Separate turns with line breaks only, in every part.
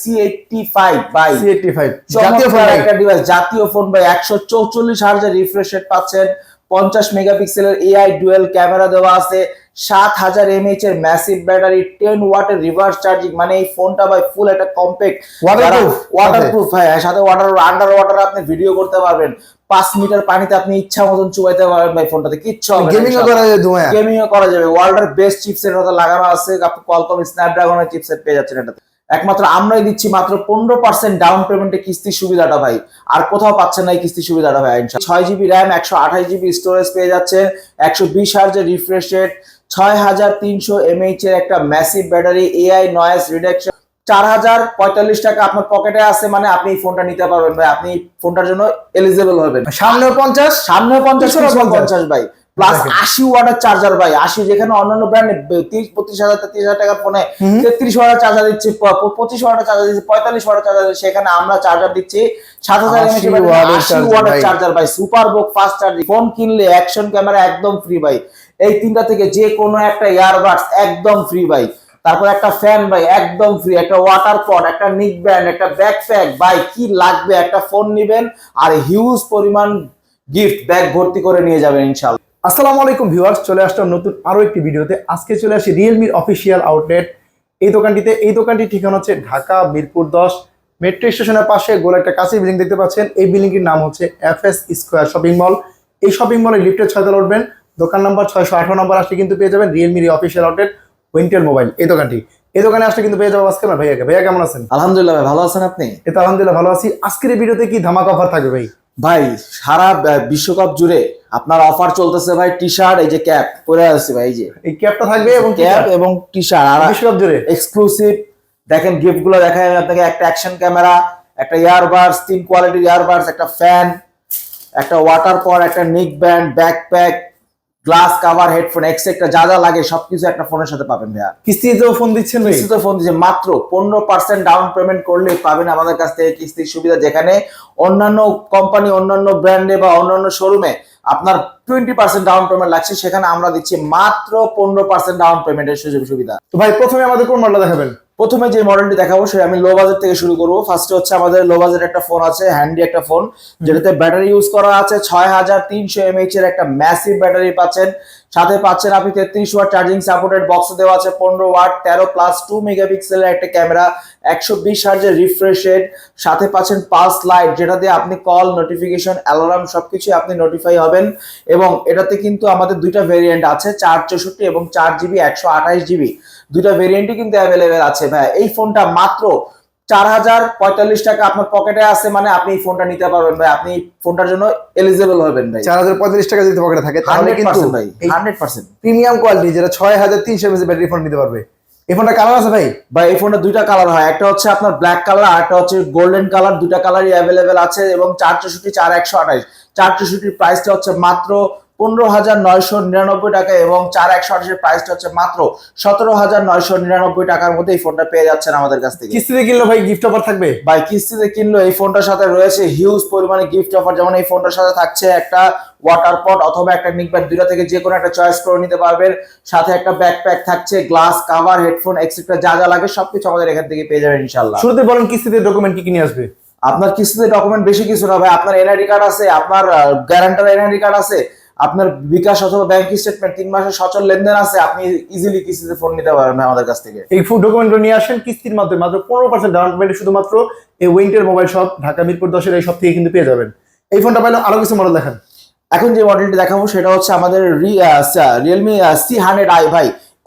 C85 ভাই,
C85
জাতীয় phone, একটা ডিভাইস, জাতীয় ফোন ভাই। 144 হার্জের রিফ্রেশ রেট পাচ্ছেন, 50 মেগাপিক্সেলের এআই ডুয়েল ক্যামেরা দেওয়া আছে, 7000 mAh এর ম্যাসিভ ব্যাটারি, 10 ওয়াটের রিভার্স চার্জিং। মানে এই ফোনটা ভাই ফুল একটা কম্প্যাক্ট, ওয়াটারপ্রুফ ভাই, সাথে আন্ডার ওয়াটার আপনি ভিডিও করতে পারবেন। 5 মিটার পানিতে আপনি ইচ্ছা মতন চুবাইতে পারবেন ভাই ফোনটাতে, কিচ্ছু হবে না।
গেমিং করা যাবে,
গেমিং করা যাবে। ওয়ার্ল্ডের বেস্ট চিপসেট ওটা লাগানো আছে, আপনি কোয়ালকম স্ন্যাপড্রাগনের চিপসেট পেয়ে যাচ্ছেন এটাতে। একমাত্র আমরাই দিচ্ছি মাত্র 15% ডাউন পেমেন্টে কিস্তির সুবিধাটা ভাই, আর কোথাও পাচ্ছেন না এই কিস্তির সুবিধাটা ভাই। 6GB র্যাম, 128GB স্টোরেজ পেয়ে যাচ্ছেন, 120 হার্জের রিফ্রেশ রেট, 6300 mAh এর একটা massive battery, AI noise reduction. 4045 টাকা আপনার পকেটে আছে, মানে আপনি এই ফোনটা নিতে পারবেন ভাই। আপনি ফোনটার জন্য এলিজিবল হবেন।
সামনেও 50,
সামনেও 50 ভাই, প্লাস 80 ওয়াটের চার্জার ভাই। 80, যেখানে অন্যান্য ব্র্যান্ডে 32,000 টাকার ফোনে 33 ওয়াটের চার্জার দিচ্ছে, 25 ওয়াটের চার্জার দিচ্ছে, 45 ওয়াটের চার্জার দিচ্ছে, সেখানে আমরা চার্জার দিচ্ছি 7000 mAh 80 ওয়াটের চার্জার ভাই। সুপার বুক ফাস্ট চার্জিং। ফোন কিনলে অ্যাকশন ক্যামেরা একদম ফ্রি ভাই। এই তিনটা থেকে যে কোনো একটা ইয়ারবাডস একদম ফ্রি ভাই। তারপর একটা ফ্যান ভাই একদম ফ্রি, একটা ওয়াটার পট, একটা নিক ব্যান্ড, একটা ব্যাকপ্যাক ভাই। কি লাগবে? একটা ফোন নিবেন আর হিউজ পরিমাণ গিফট ব্যাগ ভর্তি করে নিয়ে যাবেন ইনশাআল্লাহ।
আসসালামু আলাইকুম ভিউয়ার্স, চলে আসলাম নতুন আরো একটি ভিডিওতে। আজকে চলে আসি রিয়েলমির অফিসিয়াল আউটলেট এই দোকানটিতে। এই দোকানটির ঠিকানা হচ্ছে ঢাকা মিরপুর 10 মেট্রো স্টেশনের পাশে গোল একটা কাঁচি বিল্ডিং দেখতে পাচ্ছেন। এই বিল্ডিংটির নাম হচ্ছে FS স্কয়ার শপিং মল। এই শপিং মলে লিফটের 6 তলা উঠবেন, দোকান নাম্বার 618 নম্বর আসলে কিন্তু পেয়ে যাবেন রিয়েলমির অফিসিয়াল আউটলেট উইন্টেল মোবাইল এই দোকানটি। এই দোকানে আসলে কিন্তু পেয়ে যাবো আজকে না ভাইয়াকে। ভাইয়া কেমন আছেন?
আলহামদুলিল্লাহ ভাই, ভালো আছেন আপনি?
এই তো আলহামদুলিল্লাহ ভালো আছি। আজকের এই ভিডিওতে কি ধামাকা অফার থাকবে ভাই?
ভাই সারা বিশ্বকাপ জুড়ে আপনার অফার চলতেছে ভাই। টি শার্ট, এই যে ক্যাপ পরে আসছে ভাই, এই যে
এই ক্যাপটা থাকবে এবং
ক্যাপ এবং টি শার্ট আর
বিশ্বকাপ জুড়ে
এক্সক্লুসিভ। দেখেন গিফট গুলো দেখাই আমি আপনাকে। একটা অ্যাকশন ক্যামেরা, একটা ইয়ারবাডস, 3 কোয়ালিটির ইয়ারবাডস, একটা ফ্যান, একটা ওয়াটার পট, একটা নিক band, backpack, glass cover, headphone, etcetera যা যা লাগে সবকিছু একটা ফোনের সাথে পাবেন ভাইয়া।
কিস্তিতেও ফোন দিচ্ছেন ভাই?
কিস্তিতে ফোন দিচ্ছে, মাত্র 15% ডাউন পেমেন্ট করলে পাবেন আমাদের কাছ থেকে কিস্তির সুবিধা। যেখানে অন্যান্য কোম্পানি, অন্যান্য ব্র্যান্ডে বা অন্যান্য শোরুমে আপনার 20% ডাউন পেমেন্ট লাগছে, সেখানে আমরা দিচ্ছি মাত্র 15% ডাউন পেমেন্টের সুযোগ সুবিধা।
তো ভাই প্রথমে আমাদের কোন মডেলটা দেখাবেন?
প্রথমে যে মডেলটি দেখাবো সেটা আমি লো বাজেট থেকে শুরু করবো। ফার্স্টে হচ্ছে আমাদের লো বাজেট একটা ফোন আছে, হ্যান্ডি একটা ফোন, যেটাতে ব্যাটারি ইউজ করা আছে 6300 mAh এর একটা ম্যাসিভ ব্যাটারি পাচ্ছেন। সাথে পাচ্ছেন আপনি 33 ওয়াট চার্জিং সাপোর্টেড বক্স দেওয়া আছে, 15 ওয়াট, 13 প্লাস 2 মেগাপিক্সেলের একটা ক্যামেরা, 120 হার্জের রিফ্রেশ রেট। সাথে পাচ্ছেন পালস লাইট, যেটা দিয়ে আপনি কল, নোটিফিকেশন, অ্যালার্ম সবকিছু আপনি নোটিফাই হবেন। এবং এটাতে কিন্তু আমাদের দুইটা ভেরিয়েন্ট আছে, 464 এবং 4GB 128GB, দুইটা ভেরিয়েন্টই কিন্তু অ্যাভেলেবেল আছে ভাই। এই ফোনটা মাত্র 4045 টাকা আপনার পকেটে আছে, মানে আপনি এই ফোনটা নিতে পারবেন ভাই। আপনি ফোনটার জন্য এলিজিবল হবেন ভাই।
4045 টাকা যদি পকেটে থাকে তাহলে কিন্তু
ভাই 100%
প্রিমিয়াম কোয়ালিটি, যেটা 6300 mAh ব্যাটারি ফোন নিতে পারবে। এই ফোনটা কালার আছে ভাই?
ভাই এই ফোনটা দুইটা কালার হয়, একটা হচ্ছে আপনার ব্ল্যাক কালার আর একটা হচ্ছে গোল্ডেন কালার। দুইটা কালারই অ্যাভেলেবেল আছে। এবং 464, 4128, 464 প্রাইসটা হচ্ছে মাত্র 15,999 টাকা এবং 4128 এর প্রাইসটা হচ্ছে মাত্র 17,999 টাকার মধ্যে এই ফোনটা পেয়ে যাচ্ছেন আমাদের কাছ থেকে।
কিস্তিতে কিনলে ভাই গিফট অফার থাকবে?
ভাই কিস্তিতে কিনলো এই ফোনটার সাথে রয়েছে হিউজ পরিমাণে গিফট অফার। যেমন এই ফোনটার সাথে থাকছে একটা ওয়াটার পট অথবা একটা নিক ব্যান্ড, দুইটা থেকে যে কোনো একটা চয়েস করে নিতে পারবেন। সাথে একটা ব্যাকপ্যাক থাকছে, গ্লাস কাভার, হেডফোন, এক্সেট্রা যা যা লাগে সবকিছু আমাদের এখান থেকে পেয়ে যাবেন ইনশাআল্লাহ।
শুরুতে বলেন কিস্তিতে ডকুমেন্ট কি নিয়ে আসবে?
আপনার কিস্তিতে ডকুমেন্ট বেশি কিছু না ভাই। আপনার এনআইডি কার্ড আছে, আপনার গ্যারান্টার এনআইডি কার্ড আছে, আপনার বিকাশ অথবা ব্যাংক স্টেটমেন্ট, 3 মাসের সচল লেনদেন আছে, আপনি ইজিলি কিস্তিতে ফোন নিতে পারবেন আমাদের কাছ থেকে।
এই ফুল ডকুমেন্টগুলো নিয়ে আসেন কিস্তির মাধ্যমে, মাত্র 15% ডাউন পেমেন্টে শুধুমাত্র এই Wintel mobile shop Dhaka Mirpur 10 এই সব থেকে কিন্তু পেয়ে যাবেন। এই ফোনটা পাইলে আরো কিছু মডেল দেখান।
এখন যে মডেলটি দেখাবো সেটা হচ্ছে আমাদের রিয়েলমি C100i ভাই।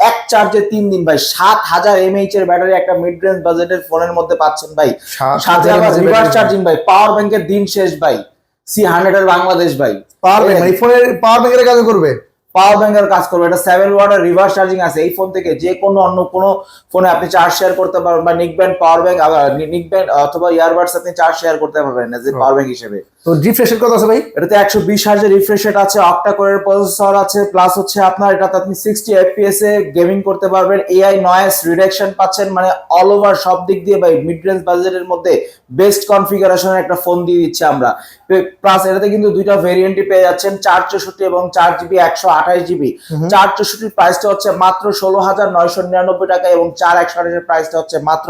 এক চার্জে 3 দিন ভাই, 7000 mAh এর ব্যাটারি, একটা মিড রেঞ্জ বাজেটের ফোনের মধ্যে পাচ্ছেন ভাই। সাথে আবার রিভার্স চার্জিং ভাই, পাওয়ার ব্যাংকের দিন শেষ ভাই। C100 এর বাংলাদেশ ভাই,
পাওয়ার ব্যাংক মানে ফোনের পাওয়ার ব্যাংকের কাজ করবে,
পাওয়ার ব্যাংকের কাজ করবে। এটা 7 ওয়াটের রিভার্স চার্জিং আছে। এই ফোন থেকে যে কোনো অন্য কোনো ফোনে আপনি চার্জ শেয়ার করতে পারবেন, বা নিক ব্যান্ড পাওয়ার ব্যাংক, আবার নিক ব্যান্ড অথবা ইয়ারবাডস আপনি চার্জ শেয়ার করতে পারবেন যে পাওয়ার ব্যাংক হিসেবে।
তো রিফ্রেশ রেট কত আছে ভাই?
এটাতে 120 হার্জের রিফ্রেশ রেট আছে, অক্টা কোরের প্রসেসর আছে, প্লাস হচ্ছে আপনার এটাতে আপনি 60 এফপিএস এ গেমিং করতে পারবেন, এআই নয়েজ রিডাকশন পাচ্ছেন, মানে অল ওভার সব দিক দিয়ে ভাই মিড রেঞ্জ বাজেটের মধ্যে বেস্ট কনফিগারেশনের একটা ফোন দিয়ে দিচ্ছে আমরা। প্লাস এটাতে কিন্তু দুইটা ভেরিয়েন্টই পেয়ে যাচ্ছেন, 464 এবং 4GB 128GB। 464 প্রাইসটা হচ্ছে মাত্র 16,999 টাকা এবং 4128 এর প্রাইসটা হচ্ছে মাত্র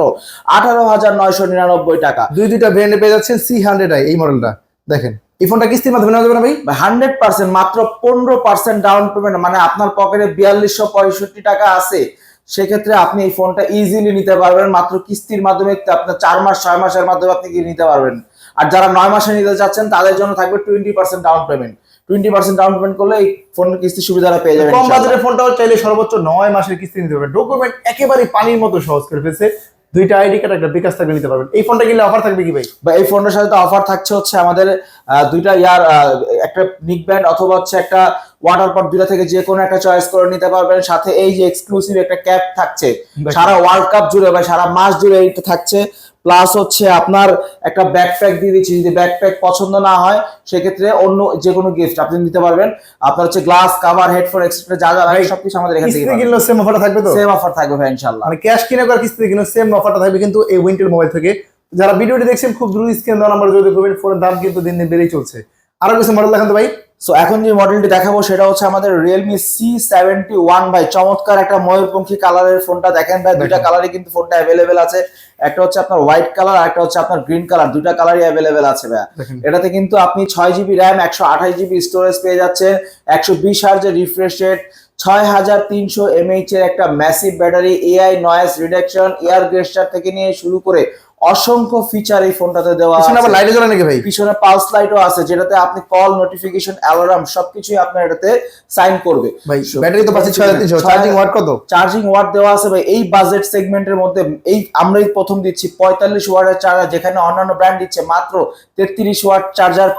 18,999 টাকা।
দুইটা ভেরিয়েন্টে পেয়ে যাচ্ছেন C100i এই মডেলটা। দেখেন এই ফোনটা কিস্তির মাধ্যমে নেওয়া যাবে না ভাই?
100% মাত্র 15% ডাউন পেমেন্ট, মানে আপনার পকেটে 4265 টাকা আছে, সেক্ষেত্রে আপনি এই ফোনটা ইজিলি নিতে পারবেন মাত্র কিস্তির মাধ্যমে। আপনার 4 মাস 6 মাসের মাধ্যমে আপনি কি নিতে পারবেন। আর যারা 9 মাসে নিতে চাচ্ছেন তাদের জন্য থাকবে 20% ডাউন পেমেন্ট। 20% ডাউন পেমেন্ট করলে এই ফোনের কিস্তির সুবিধাটা পেয়ে যাবেন।
কম বাজেটের ফোনটাও চাইলে সর্বোচ্চ 9 মাসের কিস্তি নিতে পারবেন। ডকুমেন্ট একেবারে পানির মতো সহজ করে ফেলছে। দুইটা আইডি কার্ড একটা বিকাশ থাকলে নিতে পারবেন। এই ফোনটা কিনলে অফার থাকবে কি ভাই?
বা এই ফোনটার সাথে অফার থাকছে হচ্ছে আমাদের দুইটা একটা নিক ব্যান্ড অথবা হচ্ছে একটা ওয়াটার পট, দুইটা থেকে যে কোনো একটা চয়েস করে নিতে পারবেন। সাথে এই যে এক্সক্লুসিভ একটা ক্যাপ থাকছে সারা ওয়ার্ল্ড কাপ জুড়ে বা সারা মাস জুড়ে এইটা থাকছে। প্লাস হচ্ছে আপনার একটা ব্যাকপ্যাক দিয়ে দিচ্ছি, যদি ব্যাকপ্যাক পছন্দ না হয় সেক্ষেত্রে অন্য যে কোনো গিফট আপনি নিতে পারবেন। আপনার হচ্ছে গ্লাস কাভার হেডফোন এক্সট্রা যা যা লাগে সবকিছু আমাদের এখান থেকে
কিস্তি কিনলে সেম অফারটা থাকবে তো?
সেম অফার থাকবে ভাই ইনশাআল্লাহ।
মানে ক্যাশ কিনে আর কিস্তি কিনে সেম অফারটা থাকবে কিন্তু এই উইন্টেল মোবাইল থেকে। যারা ভিডিওটি দেখছেন খুব দ্রুত স্ক্রিন দেওয়া নাম্বার যোগাযোগ করবেন। ফোনের দাম কিন্তু দিন দিন বেড়েই চলছে। আরো কিছু মডেল দেখান তো ভাই।
সো এখন যে মডেলটি দেখাবো সেটা হচ্ছে আমাদের Realme C71 ভাই। চমৎকার একটা ময়ূরপঙ্খী কালারের ফোনটা দেখেন ভাই, দুইটা কালারই কিন্তু ফোনটা অ্যাভেলেবেল আছে। একটা হচ্ছে আপনার হোয়াইট কালার আর একটা হচ্ছে আপনার গ্রিন কালার, দুইটা কালারই অ্যাভেলেবেল আছে ভাই। এটাতে কিন্তু আপনি 6GB RAM 128GB স্টোরেজ পেয়ে যাচ্ছেন, 120 হার্জের রিফ্রেশ রেট, 6300 mAh এর একটা massive battery, AI noise reduction, air গেস্টার থেকে নিয়ে শুরু করে অসংখ্য ফিচার এই ফোনটাতে দেওয়া আছে।
পিছনে আবার লাইটও জ্বলে নাকি ভাই?
পিছনে পালস লাইটও আছে যেটাতে আপনি কল, নোটিফিকেশন, অ্যালার্ম সবকিছুই আপনার এটাতে সাইন করবে
ভাই। ব্যাটারি তো পাচ্ছি 6300। চার্জিং ওয়াট কত?
চার্জিং ওয়াট দেওয়া আছে ভাই এই বাজেট সেগমেন্টের মধ্যে। এই আমরাই প্রথম দিচ্ছি 45 ওয়াটের চার্জার, যেখানে অন্যান্য ব্র্যান্ড দিচ্ছে মাত্র 33 ওয়াট চার্জার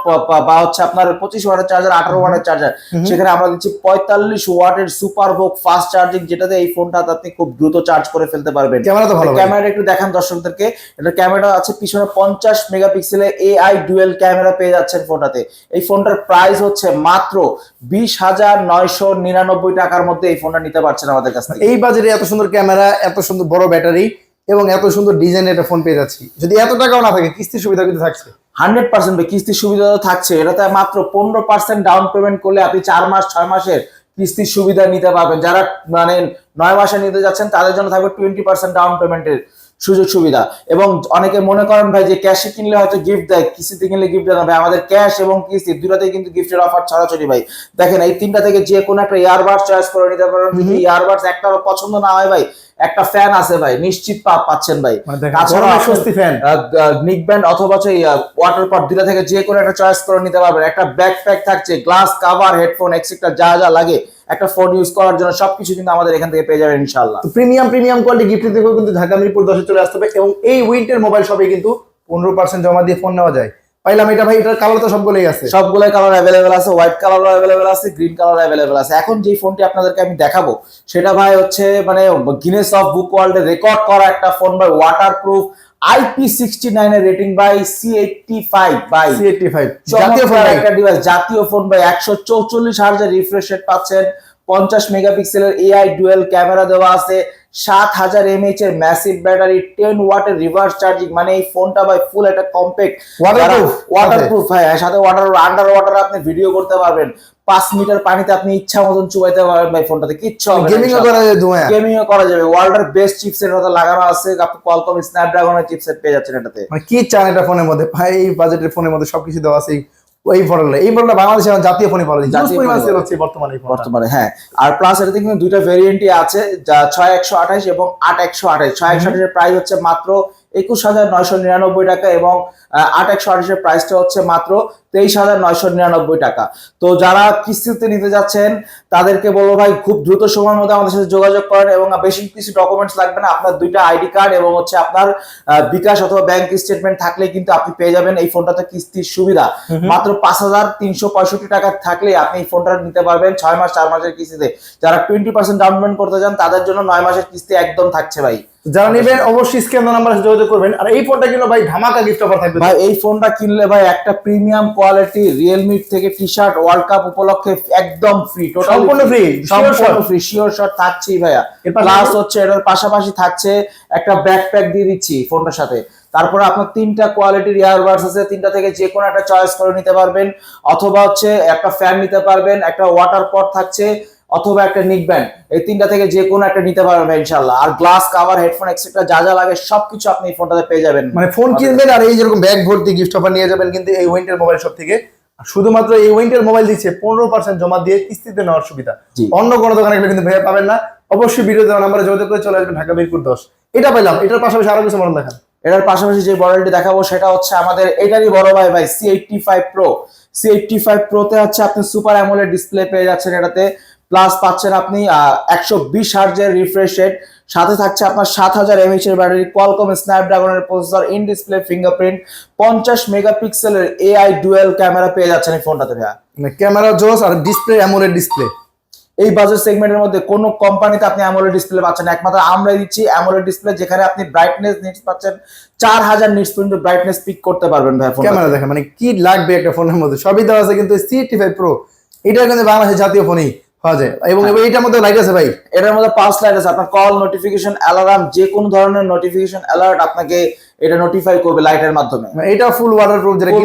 বা হচ্ছে আপনার 25 ওয়াটের চার্জার, 18 ওয়াটের চার্জার, সেখানে আমরা দিচ্ছি 45 ওয়াটের সুপার ভোক ফাস্ট চার্জিং, যেটাতে এই ফোনটা আপনি খুব দ্রুত চার্জ করে ফেলতে পারবেন।
ক্যামেরা তো ভালো।
ক্যামেরা একটু দেখান দর্শকদেরকে। এটা ক্যামেরা আছে পিছনে 50 মেগাপিক্সেলের এআই ডুয়েল ক্যামেরা পেয়ে যাচ্ছেন ফোনটাতে। এই ফোনটার প্রাইস হচ্ছে মাত্র 20,999 টাকার মধ্যে এই ফোনটা নিতে পারছেন আমাদের কাছ থেকে।
এই বাজারে এত সুন্দর ক্যামেরা, এত সুন্দর বড় ব্যাটারি এবং এত সুন্দর ডিজাইনের একটা ফোন পেয়ে যাচ্ছি। যদি এত টাকাও না থাকে কিস্তির সুবিধা কিন্তু থাকছে
100% কিস্তির সুবিধা তো থাকছে। এটাতে মাত্র 15% ডাউন পেমেন্ট করলে আপনি 4 মাস 6 মাসের কিস্তির সুবিধা নিতে পারবেন। যারা মানে 9 মাসে নিতে যাচ্ছেন তাদের জন্য থাকবে 20% ডাউন পেমেন্টের সুযোগ সুবিধা। এবং অনেকে মনে করেন ভাই যে ক্যাশে কিনলে হয়তো গিফট দেয়, কিস্তিতে কিনলে গিফট দেয় না ভাই। আমাদের ক্যাশ এবং কিস্তি দুটাতেই কিন্তু গিফটের অফার ছড়াছড়ি ভাই। দেখেন এই তিনটা থেকে যে কোনো একটা ইয়ারবাডস চয়েস করে নিতে পারেন। যদি ইয়ারবাডস একটা পছন্দ না হয় ভাই, একটা ফ্যান আছে ভাই, নিশ্চিত পাচ্ছেন ভাই। তাছাড়া
স্বস্তি ফ্যান,
নিক ব্যান্ড অথবা ওয়াটার পট দুটা থেকে যে কোনো একটা চয়েস করে নিতে পারবেন। একটা ব্যাকপ্যাক থাকছে, গ্লাস কাভার, হেডফোন এক্সট্রা যা যা লাগে একটা ফোন ইউজ করার জন্য সবকিছু কিন্তু আমাদের এখান থেকে পেয়ে যাবেন ইনশাআল্লাহ।
প্রিমিয়াম কোয়ালিটি গিফট দিতেও কিন্তু ঢাকা মিরপুর 10 চলে আসতে হবে। এবং এই উইন্টার মোবাইল শপে কিন্তু 15% জমা দিয়ে ফোন নেওয়া যায়। পাইলাম এটা ভাই। এটার কালার তো সবগুলোই আছে,
সবগুলাই কালার অ্যাভেলেবেল আছে, হোয়াইট কালারও অ্যাভেলেবেল আছে, গ্রিন কালার অ্যাভেলেবেল আছে। এখন যে ফোনটি আপনাদেরকে আমি দেখাবো সেটা ভাই হচ্ছে মানে গিনেস অফ বুক ওয়ার্ল্ডে রেকর্ড করা একটা ফোন ভাই, ওয়াটারপ্রুফ, IP69 এর rating by C85 by
C85
জাতীয় ফোন একটা ডিভাইস, জাতীয় ফোন বাই। 144 হার্জের রিফ্রেশ রেট পাচ্ছেন, 50 মেগাপিক্সেলের এআই ডুয়েল ক্যামেরা দেওয়া আছে, 7000 mAh এর ম্যাসিভ ব্যাটারি, 10 ওয়াটের রিভার্স চার্জিং। মানে এই ফোনটা ভাই ফুল একটা কম্প্যাক্ট ওয়াটারপ্রুফ ভাই, সাথে আন্ডার ওয়াটার আপনি ভিডিও করতে পারবেন। 5 মিটার পানিতে আপনি ইচ্ছা মতন চুবাইতে পারবেন ভাই ফোনটাতে, কিচ্ছু হবে না। গেমিংও করা যাবে। ওয়ার্ল্ডের বেস্ট চিপসেট ওটা লাগানো আছে, আপনি কোয়ালকম স্ন্যাপড্রাগনের চিপসেট পেয়ে যাচ্ছেন এটাতে।
মানে কি চান এটা ফোনের মধ্যে ভাই? এই বাজেটের ফোনের মধ্যে সবকিছু দেওয়া আছে। এই মডেলটা বাংলাদেশে জাতীয় ফোনে পাওয়া যায়
বর্তমানে হ্যাঁ। আর প্লাস এটাতে কিন্তু দুইটা ভেরিয়েন্টই আছে, যা 6128 এবং 8128। 6128 এর প্রাইস হচ্ছে মাত্র 21,999 টাকা এবং 8128 এর প্রাইসটা হচ্ছে মাত্র 23,999 টাকা। তো যারা কিস্তিতে নিতে যাচ্ছেন তাদেরকে বলবো ভাই খুব দ্রুত সময়ের মধ্যে আমাদের সাথে যোগাযোগ করেন এবং বেশি কিছু ডকুমেন্টস লাগবে না। আপনার দুইটা আইডি কার্ড এবং হচ্ছে আপনার বিকাশ অথবা ব্যাংক স্টেটমেন্ট থাকলে কিন্তু আপনি পেয়ে যাবেন এই ফোনটাতে কিস্তির সুবিধা। মাত্র 5,365 টাকা থাকলে আপনি এই ফোনটা নিতে পারবেন 6 মাস 4 মাসের কিস্তিতে। যারা 20% ডাউন পেমেন্ট করতে চান তাদের জন্য 9 মাসের কিস্তি একদম থাকছে ভাই।
যারা নেবেন অবশ্যই স্ক্যান নাম্বারে যোগাযোগ করবেন। আর এই ফোনটা কিনলে ভাই ধামাকা গিফট অফার থাকবে
ভাই। এই ফোনটা কিনলে ভাই একটা প্রিমিয়াম কোয়ালিটি রিয়েলমি থেকে টি-শার্ট ওয়ার্ল্ড কাপ উপলক্ষে একদম ফ্রি,
সম্পূর্ণ ফ্রি,
সম্পূর্ণ ফ্রি, শিওর শট থাকছেই ভাইয়া। প্লাস হচ্ছে এটার পাশাপাশি থাকছে একটা ব্যাকপ্যাক দিয়ে দিচ্ছি ফোনটার সাথে। তারপরে আপনার 3টা কোয়ালিটির ইয়ারবাডস আছে, 3টা থেকে যে কোনো একটা চয়েস করে নিতে পারবেন, অথবা হচ্ছে একটা ফ্যান নিতে পারবেন, একটা ওয়াটার পট থাকছে, অথবা একটা নিক ব্যান্ড। এই 3টা থেকে যে কোনো একটা নিতে পারবেন ইনশাআল্লাহ। আর গ্লাস কাভার, হেডফোন এক্সেট্রা যা যা লাগে সবকিছু আপনি এই ফোনটাতে পেয়ে যাবেন।
মানে ফোন কিনবেন আর এই যেরকম ব্যাগ ভর্তি গিফট অফার নিয়ে যাবেন কিন্তু এই উইন্টার মোবাইল শপ থেকে। শুধুমাত্র এই উইন্টার মোবাইল দিচ্ছে 15% জমা দিয়ে কিস্তিতে নেওয়ার সুবিধা, অন্য কোনো দোকানে গেলে কিন্তু ভাইয়া পাবেন না। অবশ্যই ভিডিও দেওয়া নাম্বারে যোগাযোগ করে চলে আসবেন ঢাকা মিরপুর 10। এটা পাইলাম, এটার পাশাপাশি আরো কিছু মডেল দেখান।
এটার পাশাপাশি যে মডেলটি দেখাবো সেটা হচ্ছে আমাদের এটারই বড় ভাই C85 Pro। C85 Pro তে হচ্ছে আপনি সুপার অ্যামোলেড ডিসপ্লে পেয়ে যাচ্ছেন এটাতে, প্লাস পাচ্ছেন আপনি 120 হার্টজের রিফ্রেশ রেট, সাথে থাকছে আপনার 7000 mAh এর ব্যাটারি, কোয়ালকম স্ন্যাপড্রাগনের প্রসেসর, ইন ডিসপ্লে ফিঙ্গারপ্রিন্ট, 50 মেগাপিক্সেলের AI ডুয়াল ক্যামেরা পেয়ে যাচ্ছেন এই ফোনটাতে ভাইয়া।
ক্যামেরা জোস আর ডিসপ্লে অ্যামোলেড ডিসপ্লে।
এই বাজেট সেগমেন্টের মধ্যে কোনো কোম্পানিতে আপনি অ্যামোলেড ডিসপ্লে পাচ্ছেন, একমাত্র আমরাই দিচ্ছি অ্যামোলেড ডিসপ্লে, যেখানে আপনি ব্রাইটনেস নিটস পাচ্ছেন 4000 নিটস পর্যন্ত ব্রাইটনেস পিক করতে পারবেন ভাই।
ক্যামেরা দেখেন মানে কি লাগবে একটা ফোনের মধ্যে, সবই দেওয়া আছে। কিন্তু C85 Pro এটা কিন্তু বাংলাদেশের জাতীয় ফোনই পাওয়া যায়। এবং এটার মধ্যে লাইট আছে ভাই,
এটার মধ্যে 5 লাইট আছে, আপনার কল নোটিফিকেশন, অ্যালার্ম, যে কোনো ধরনের নোটিফিকেশন অ্যালার্ট আপনাকে এটা নোটিফাই করবে লাইটের মাধ্যমে।
এটা ফুল ওয়াটারপ্রুফ, যেটা কি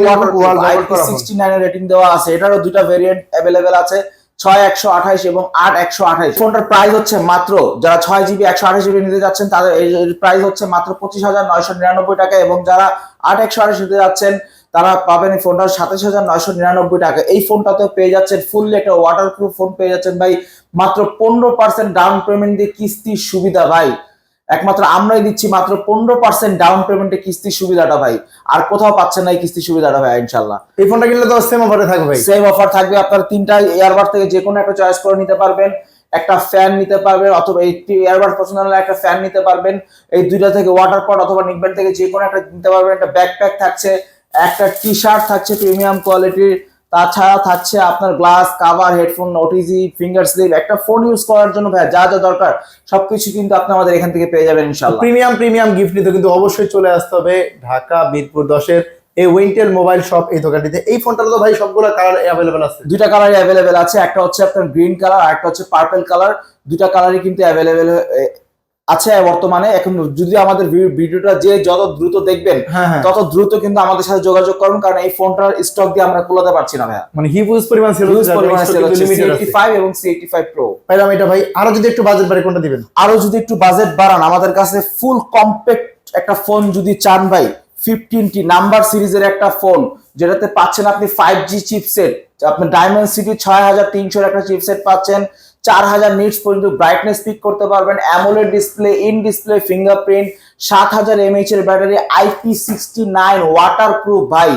IP69 এর রেটিং দেওয়া আছে। এটারও দুটো ভেরিয়েন্ট अवेलेबल আছে, 6128 এবং 8128। ফোনটার প্রাইস হচ্ছে মাত্র, যারা 6GB 128GB নিতে যাচ্ছেন তাদের এই প্রাইস হচ্ছে মাত্র 25999 টাকা, এবং যারা 8128 নিতে যাচ্ছেন তারা পাবেন এই ফোনটা 27999 টাকা। এই ফোনটাতে পেয়ে যাচ্ছেন ফুললি একটা ওয়াটারপ্রুফ ফোন পেয়ে যাচ্ছেন ভাই, মাত্র 15% ডাউন পেমেন্ট দিয়ে কিস্তির সুবিধা ভাই। একমাত্র আমরাই দিচ্ছি মাত্র 15% ডাউন পেমেন্টে কিস্তির সুবিধাটা ভাই, আর কোথাও পাচ্ছেন না এই কিস্তির সুবিধাটা ভাই ইনশাআল্লাহ।
এই ফোনটা কিনলে তো সেম অফারে থাকবে ভাই,
সেম অফার থাকবে। আপনার 3টা ইয়ারবাড থেকে যে কোনো একটা চয়েস করে নিতে পারবেন, একটা ফ্যান নিতে পারবেন, অথবা এই ইয়ারবাড পছন্দ হলে একটা ফ্যান নিতে পারবেন, এই 2টা থেকে ওয়াটার পট অথবা নিকব্যান্ড থেকে যে কোনো একটা নিতে পারবেন। একটা ব্যাকপ্যাক থাকছে, একটা টি-শার্ট থাকছে প্রিমিয়াম কোয়ালিটির, তাছাড়া থাকছে আপনার glass cover, headphone, OTG, finger slip. একটা ফোন ইউজ করার জন্য ভাই যা যা দরকার সবকিছু কিন্তু আপনি আমাদের এখান থেকে পেয়ে যাবেন ইনশাআল্লাহ।
প্রিমিয়াম গিফট নিতে কিন্তু অবশ্যই চলে আসতে হবে ঢাকা মিরপুর 10-এর এই উইন্টেল মোবাইল শপ এই দোকানটিতে। এই ফোনটার তো ভাই সবগুলো কালার अवेलेबल আছে,
2টা কালারই अवेलेबल আছে, একটা হচ্ছে আপনার গ্রিন কালার আর একটা হচ্ছে পার্পল কালার। 2টা কালারই কিন্তু अवेलेबल আছে বর্তমানে। এখন যদি আমাদের ভিডিওটা যে যত দ্রুত দেখবেন তত দ্রুত কিন্তু আমাদের সাথে যোগাযোগ করুন, কারণ এই ফোনটার স্টক দিয়ে আমরা কুলাতে পারছি না ভাইয়া।
মানে হিউজ পরিমাণ সেল হচ্ছে,
C85 এবং C85 Pro
পাইলাম এটা ভাই। আরো যদি একটু বাজেট বাড়ে কোনটা দিবেন?
আরো যদি একটু বাজেট বাড়ান, আমাদের কাছে ফুল কম্প্যাক্ট একটা ফোন যদি চান ভাই, 15T নাম্বার সিরিজের একটা ফোন, যেটাতে পাচ্ছেন আপনি 5G চিপসেট, আপনি ডায়মেনসিটি 6300 একটা চিপসেট পাচ্ছেন, 4000 নিটস পর্যন্ত ব্রাইটনেস পিক করতে পারবেন, AMOLED display, in display fingerprint, 7000 mAh এর ব্যাটারি, IP69 ওয়াটারপ্রুফ ভাই,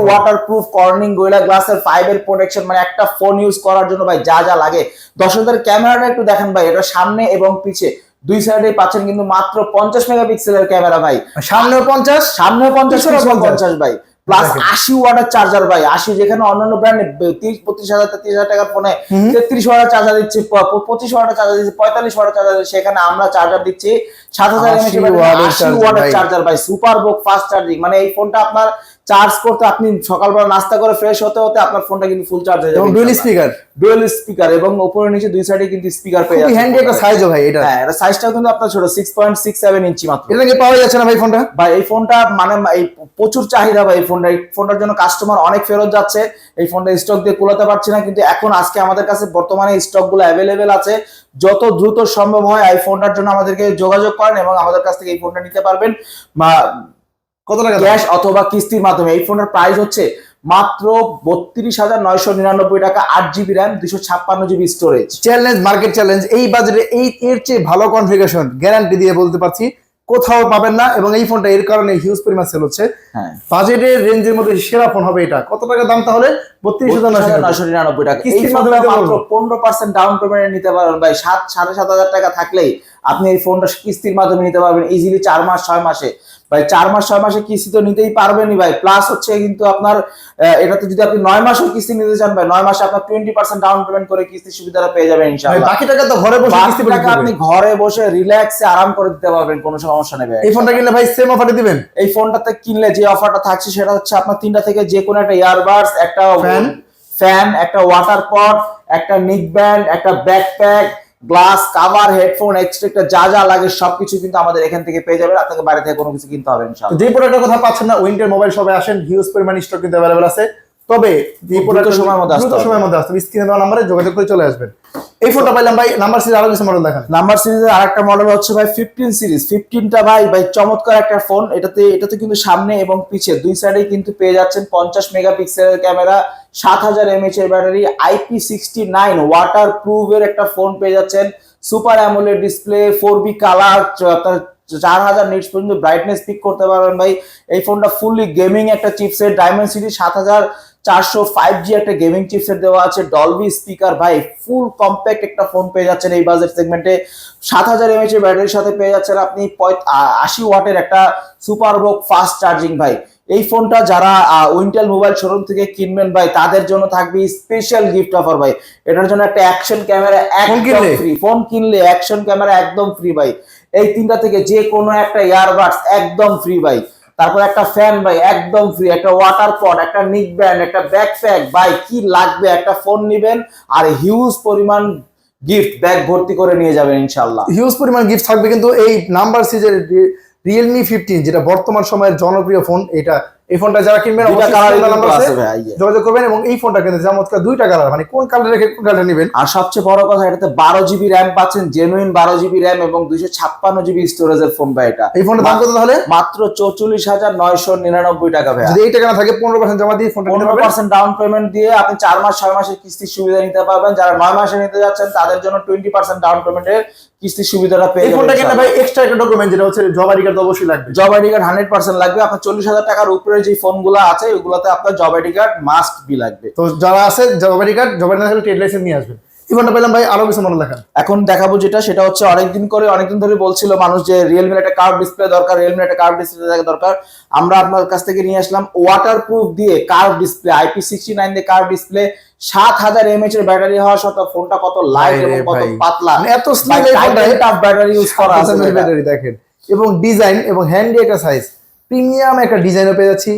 ওয়াটারপ্রুফ কর্নিং গোরিলা গ্লাসের 5 এর প্রোটেকশন। মানে একটা ফোন ইউজ করার জন্য ভাই যা যা লাগে। 10,000 ক্যামেরাটা একটু দেখেন ভাই, এটা সামনে এবং পিছে দুই সাইডে পাচ্ছেন কিন্তু মাত্র 50 মেগাপিক্সেলের ক্যামেরা ভাই,
সামনেও 50
50 ভাই, প্লাস 80 ওয়াটের চার্জার ভাই। 80, যেখানে অন্যান্য ব্র্যান্ডে 32,000 টাকার ফোনে 33 ওয়াটের চার্জার দিচ্ছে, 25 ওয়াটের চার্জার দিচ্ছে, 45 ওয়াটের চার্জার দিচ্ছে, সেখানে আমরা চার্জার দিচ্ছি 7000 80 ওয়াটের চার্জার ভাই, সুপার বুক ফাস্ট চার্জিং। মানে এই ফোনটা আপনার চার্জ করতে, আপনি সকালবেলা নাস্তা করে ফ্রেশ হতে হতে আপনার ফোনটা কিন্তু ফুল চার্জ হয়ে যাবে। ডুয়াল স্পিকার এবং উপরে নিচে দুই সাইডে কিন্তু স্পিকার পেয়ে যাচ্ছে।
হ্যান্ডি একটা সাইজও ভাই এটা।
হ্যাঁ, এটা সাইজটাও কিন্তু আপনার ছোট, 6.67 ইঞ্চি মাত্র।
এটা কি পাওয়া যাচ্ছে না ভাই ফোনটা?
ভাই এই ফোনটা মানে এই প্রচুর চাহিদা ভাই এই ফোনটা। এই ফোনটার জন্য কাস্টমার অনেক ফেরত যাচ্ছে, এই ফোনটা স্টক দিয়ে কুলাতে পারছি না, কিন্তু এখন আজকে আমাদের কাছে বর্তমানে স্টক গুলো अवेलेबल আছে। যত দ্রুত সম্ভব হয় এই ফোনটার জন্য আমাদেরকে যোগাযোগ করেন এবং আমাদের কাছ থেকে এই ফোনটা নিতে পারবেন, বা
কত টাকা
ক্যাশ অথবা কিস্তির মাধ্যমে। এই ফোনের প্রাইস হচ্ছে মাত্র 32,999 টাকা, 8GB RAM, 256GB storage.
Challenge, market challenge. এই বাজেটে এর চেয়ে ভালো কনফিগারেশন গ্যারান্টি দিয়ে বলতে পারছি কোথাও পাবেন না, এবং এই ফোনটা এর কারণে হিউজ পরিমাণ সেল হচ্ছে। হ্যাঁ, বাজেটের রেঞ্জের মধ্যে সেরা ফোন হবে এটা। কত টাকা দাম তাহলে?
32,999 টাকা। এই ফোনটা মাত্র 15% ডাউন পেমেন্টে নিতে পারবেন ভাই। 7,500 টাকা থাকলেই আপনি এই ফোনটা কিস্তির মাধ্যমে নিতে পারবেন ইজিলি 4 মাস 6 মাসে। ভাই 4 মাস 6 মাসে কিস্তি তো নিতেই পারবেনই ভাই, প্লাস হচ্ছে কিন্তু আপনার এটাতে যদি আপনি 9 মাসের কিস্তি নিতে চান ভাই, 9 মাসে আপনার 20% ডাউন পেমেন্ট করে কিস্তির সুবিধাটা পেয়ে যাবেন
ভাই
ইনশাআল্লাহ।
বাকি টাকা তো ঘরে বসে কিস্তি
বাকি টাকা আপনি ঘরে বসে রিল্যাক্সে আরাম করে দিতে পারবেন, কোনো সমস্যা নেই ভাই।
এই ফোনটা কিনলে ভাই সেম অফারে দিবেন?
এই ফোনটাতে কিনলে যে অফারটা থাকছে সেটা হচ্ছে আপনার তিনটা থেকে যে কোনো একটা ইয়ারবাডস, একটা ফ্যান, একটা ওয়াটার পট, একটা নিক ব্যান্ড, একটা backpack, glass cover, headphone, extra যা যা লাগে সবকিছু কিন্তু আমাদের এখান থেকে পেয়ে যাবেন, আপনাকে বাইরে থেকে কোনো কিছু কিনতে হবে ইনশাআল্লাহ।
যে প্রোডাক্টের কথা পাচ্ছেন না উইন্টার মোবাইল শপে আসেন, হিউজ পরিমাণ স্টক কিন্তু अवेलेबल আছে। তবে যে প্রোডাক্টের সময়ের মধ্যে আসতে স্ক্রিনে দেওয়া নম্বরে যোগাযোগ করে চলে আসবেন। এই ফোনটা পাইলাম ভাই, নাম্বার সিরিজ আরো কিছু মডেল দেখান।
নাম্বার সিরিজের আরেকটা মডেল হচ্ছে ভাই 15 সিরিজ। 15টা ভাই চমৎকার একটা ফোন। এটাতে কিন্তু সামনে এবং পিছে দুই সাইডে কিন্তু পেয়ে যাচ্ছেন 50 মেগাপিক্সেলের ক্যামেরা, 7000 mAh এর ব্যাটারি, IP69 ওয়াটার প্রুফের একটা ফোন পেয়ে যাচ্ছেন, super AMOLED display, 4B colour, আপনার 4000 নিটস পর্যন্ত ব্রাইটনেস পিক করতে পারবেন ভাই। এই ফোনটা ফুললি গেমিং একটা চিপসেট, ডায়মেনসিটি 7400 5G একটা গেমিং চিপসেট দেওয়া আছে, ডলবি স্পিকার ভাই, ফুল কম্প্যাক্ট একটা ফোন পেয়ে যাচ্ছেন এই বাজেট সেগমেন্টে। 7000 mAh এর ব্যাটারির সাথে পেয়ে যাচ্ছেন আপনি 80 ওয়াটের একটা সুপার বুক ফাস্ট চার্জিং ভাই। এই ফোনটা যারা উইন্টেল মোবাইল শোরুম থেকে কিনবেন ভাই তাদের জন্য থাকবে স্পেশাল গিফট অফার ভাই। এটার জন্য একটা অ্যাকশন ক্যামেরা একদম ফ্রি, ফোন কিনলে অ্যাকশন ক্যামেরা একদম ফ্রি ভাই। এই তিনটা থেকে যে কোনো একটা ইয়ারবাডস একদম ফ্রি ভাই। তারপর একটা ফ্যান ভাই একদম ফ্রি, একটা ওয়াটার পট, একটা নিক ব্যান্ড, একটা ব্যাকপ্যাক ভাই, কি লাগবে? একটা ফোন নিবেন আর হিউজ পরিমাণ গিফট ব্যাগ ভর্তি করে নিয়ে যাবেন ইনশাআল্লাহ।
হিউজ পরিমাণ গিফট থাকবে কিন্তু এই নাম্বার সিরিজের রিয়েলমি 15 যেটা বর্তমান সময়ের জনপ্রিয় ফোন। এই ফোনটা যারা কিনবেন যোগাযোগ করবেন। এবং এই ফোনটা কিন্তু চমৎকার দুইটা কালার, মানে কোন কালার রেখে কোন কালার নেবেন।
আর সবচেয়ে বড় কথা এটাতে 12GB র্যাম পাচ্ছেন, জেনুইন 12GB র্যাম এবং 256GB স্টোরেজের ফোন ভাই। এটা
এই ফোনটার দাম কত তাহলে?
মাত্র 44,999 টাকা ভাই।
যদি এই টাকা না থাকে 15% জমা দিয়ে ফোনটা নিতে পারবেন।
15% ডাউন পেমেন্ট দিয়ে আপনি 4 মাস 6 মাসের কিস্তির সুবিধা নিতে পারবেন। যারা 9 মাসে নিতে যাচ্ছেন তাদের জন্য 20% ডাউন পেমেন্টের কিস্তির সুবিধাটা পেয়ে যাবেন।
এই ফোনটা কিনলে ভাই এক্সট্রা একটা ডকুমেন্ট যেটা হচ্ছে জব আইডি কার্ড অবশ্যই লাগবে।
জব আইডি কার্ড 100% লাগবে। আপনার 40,000 টাকার উপরে যে ফোনগুলো আছে ওগুলোতে আপনার job ID card must be লাগবে।
তো যারা আছে job ID card, job ID না থাকলে ট্রেড লাইসেন্স নিয়ে আসবেন। এই ফোনটা পেলাম ভাই, আরো কিছু মডেল দেখান।
এখন দেখাবো সেটা হচ্ছে অনেকদিন ধরে বলছিল মানুষ যে রিয়েলমির একটা কার্ভ ডিসপ্লে দরকার, রিয়েলমির একটা কার্ভ ডিসপ্লে দরকার। আমরা আপনার কাছ থেকে নিয়ে আসলাম ওয়াটার প্রুফ দিয়ে কার্ভ ডিসপ্লে, IP69 দিয়ে কার্ভ ডিসপ্লে, 7000 mAh এর ব্যাটারি হওয়া সত্ত্বেও ফোনটা কত লাইট এবং কত পাতলা,
এত স্লিম
ব্যাটারি ইউজ করা আছে
ব্যাটারি দেখেন। এবং ডিজাইন এবং হ্যান্ডি একটা সাইজ, প্রিমিয়াম একটা ডিজাইনও পেয়ে যাচ্ছি।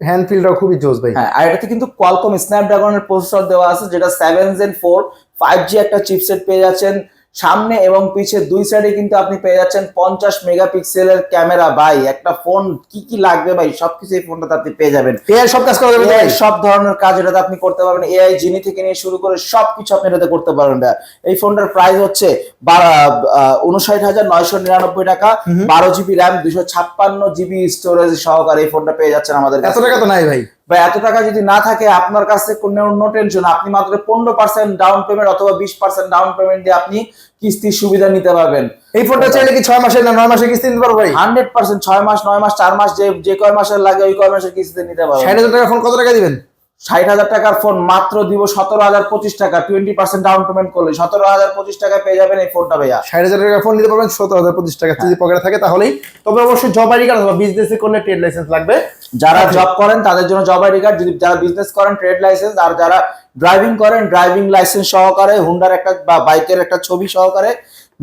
হ্যান্ড ফিলটাও খুবই জোস ভাই।
হ্যাঁ, আর এটাতে কিন্তু কোয়ালকম স্ন্যাপড্রাগনের প্রসেসর দেওয়া আছে, যেটা 7 Gen 4 5G একটা চিপসেট পেয়ে যাচ্ছেন। সামনে এবং পিছে দুই সাইডে কিন্তু আপনি পেয়ে যাচ্ছেন 50 মেগাপিক্সেলের ক্যামেরা ভাই। একটা ফোন কি লাগবে ভাই সবকিছু এই ফোনটাতে আপনি পেয়ে যাবেন।
এআই সব কাজ করা যাবে,
সব ধরনের কাজ এটাতে আপনি করতে পারবেন। এআই জিনি থেকে নিয়ে শুরু করে সবকিছু আপনি এটাতে করতে পারবেন ভাই। এই ফোনটার প্রাইস হচ্ছে 59,999 টাকা। 12GB র্যাম, 256GB স্টোরেজ সহকারে এই ফোনটা পেয়ে যাচ্ছেন আমাদের কাছে।
এত টাকা তো নাই ভাই।
ভাই এত টাকা যদি না থাকে আপনার কাছে কোনো টেনশন, আপনি মাত্র 15% ডাউন পেমেন্ট অথবা 20% ডাউন পেমেন্ট দিয়ে আপনি কিস্তির সুবিধা নিতে পারবেন।
এই ফোনটা চাইলে কি 6 মাসের না 9 মাসের কিস্তি নিতে পারবো ভাই?
100% 6 মাস 9 মাস 4 মাস যে কয় মাসের লাগে ওই কয় মাসের কিস্তিতে নিতে পারবেন।
60,000 টাকা ফোন কত টাকা দিবেন?
60,000 টাকার ফোন মাত্র দিব 17,025 টাকা। 20% ডাউন পেমেন্ট করলে 17,025 টাকায় পেয়ে যাবেন এই ফোনটা ভাইয়া।
60,000 টাকা ফোন নিতে পারবেন 17,025 টাকা যদি পকেটে থাকে তাহলেই। তবে অবশ্যই জব আইডি কার্ড অথবা বিজনেস করলে ট্রেড লাইসেন্স লাগবে।
যারা জব করেন তাদের জন্য জব আইডি কার্ড, যদি যারা বিজনেস করেন ট্রেড লাইসেন্স, আর যারা ড্রাইভিং করেন ড্রাইভিং লাইসেন্স সহকারে, হুন্ডার একটা বা বাইকের একটা ছবি সহকারে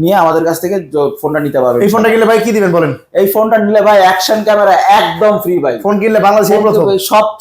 নিয়ে আমাদের কাছ থেকে ফোনটা নিতে পারবেন।
এই ফোনটা কিনলে ভাই কি দিবেন বলেন?
এই ফোনটা নিলে ভাই অ্যাকশন ক্যামেরা একদম ফ্রি ভাই।
ফোন কিনলে বাংলাদেশে প্রথম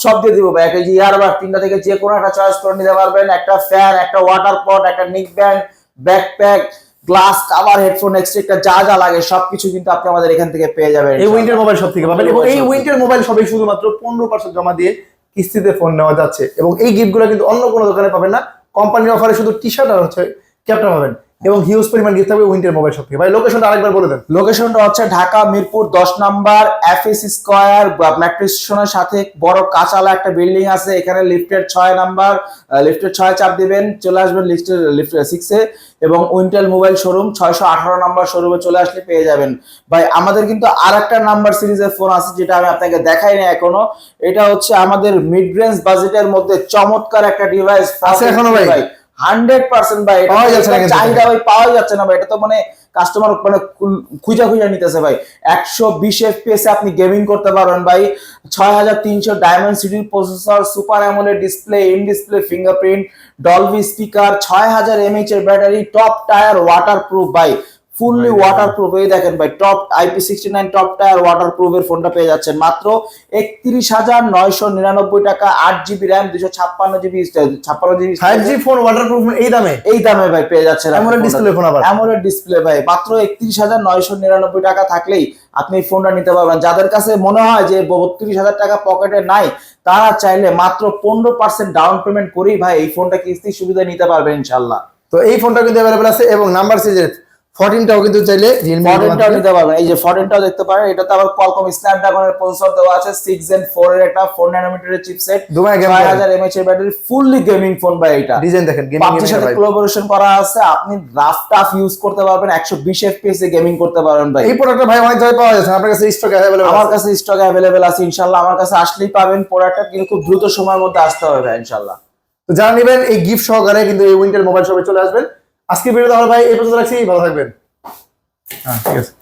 সব দিয়ে দিব ভাই। একটা ইয়ারবাড তিনটা থেকে যে কোনো একটা চয়েস করে নিতে পারবেন। একটা ফ্যান, একটা ওয়াটার পট, একটা নিক band, backpack, glass cover, headphone, extra যা যা লাগে সবকিছু কিন্তু আপনি আমাদের এখান থেকে পেয়ে যাবেন
এই উইন্টার মোবাইল শপ থেকে পাবেন। এবং এই উইন্টার মোবাইল শপে শুধুমাত্র 15% জমা দিয়ে কিস্তিতে ফোন নেওয়া যাচ্ছে। এবং এই গিফটগুলো কিন্তু অন্য কোনো দোকানে পাবেন না। কোম্পানির অফারে শুধু টি-শার্ট আর হচ্ছে ক্যাপটা পাবেন। এবং হিউজ পরিমাণ গিফট থাকবে উইন্টার মোবাইল শপ থেকে। ভাই লোকেশনটা আরেকবার বলে দেন।
লোকেশনটা হচ্ছে Dhaka Mirpur 10 number FS square metro স্টেশনের সাথে বড় কাঁচালা একটা বিল্ডিং আছে। এখানে লিফটের 6 নাম্বার, লিফটের 6 চাপ দিবেন চলে আসবেন লিফট 6 এ। এবং উইন্টেল মোবাইল শোরুম 618 নাম্বার শোরুমে চলে আসলে পেয়ে যাবেন ভাই। আমাদের কিন্তু আরেকটা নাম্বার সিরিজের ফোন আছে যেটা আমি আপনাকে দেখাই না এখনো। এটা হচ্ছে আমাদের মিড রেঞ্জ বাজেটের মধ্যে চমৎকার একটা ডিভাইস
আছে এখনো ভাই।
100% ভাই, এটা
পাওয়া যাচ্ছে না কিন্তু
চাহিদা ভাই পাওয়া যাচ্ছে না ভাই, এটা তো মানে কাস্টমার মানে খুঁজা নিতেছে ভাই। 120 FPS এ আপনি গেমিং করতে পারবেন ভাই। 6300 Dimensity processor, super AMOLED display, in display fingerprint, Dolby speaker, 6000 mAh এর ব্যাটারি, টপ টায়ার ওয়াটারপ্রুফ ভাই, ফুললি ওয়াটারপ্রুফ। এই দেখেন ভাই, top IP69 top tyre waterproof এর ফোনটা পেয়ে যাচ্ছেন মাত্র 31,999 টাকা। 8GB RAM, 256GB 56GB
5G phone waterproof এই দামে?
এই দামে ভাই পেয়ে যাচ্ছেন।
AMOLED ডিসপ্লে ফোন আবার,
AMOLED ডিসপ্লে ভাই, মাত্র 31,999 টাকা থাকলেই আপনি এই ফোনটা নিতে পারবেন। যাদের কাছে মনে হয় যে 32,000 টাকা পকেটে নাই, তারা চাইলে মাত্র 15% ডাউন পেমেন্ট করেই ভাই এই ফোনটা কিস্তি সুবিধা নিতে পারবেন ইনশাআল্লাহ।
তো এই ফোনটা কিন্তু अवेलेबल আছে এবং নাম্বার সিরিজ 14টাও কিন্তু চাইলে Realme
14টাও নিতে পারবেন। এই যে 14টাও দেখতে পারেন, এটাতে আবার Qualcomm Snapdragon প্রসেসর দেওয়া আছে, 6 Gen 4 এর একটা 4 ন্যানোমিটারের চিপসেট, 6000 mAh এর ব্যাটারি, ফুললি গেমিং ফোন ভাই। এটা
ডিজাইন দেখেন, গেমিং
পাবজির সাথে কোলাবোরেশন করা আছে, আপনি রাফ টাফ ইউজ করতে পারবেন, 120 FPS এ গেমিং করতে পারবেন ভাই।
এই প্রোডাক্টটা ভাই অনেক জায়গায় পাওয়া যাচ্ছে, আপনার কাছে স্টক अवेलेबल?
আমার কাছে স্টক अवेलेबल আছে ইনশাআল্লাহ, আমার কাছে আসলেই পাবেন প্রোডাক্টটা, কিন্তু খুব দ্রুত সময়ের মধ্যে আসতে হবে ভাই ইনশাআল্লাহ।
তো যারা নেবেন এই গিফট সহকারে কিন্তু এই উইন্টার মোবাইল শপে চলে আসবেন। আজকে ভিডিও তাহলে ভাই এই পর্যন্ত রাখছি, ভালো থাকবেন। হ্যাঁ ঠিক আছে।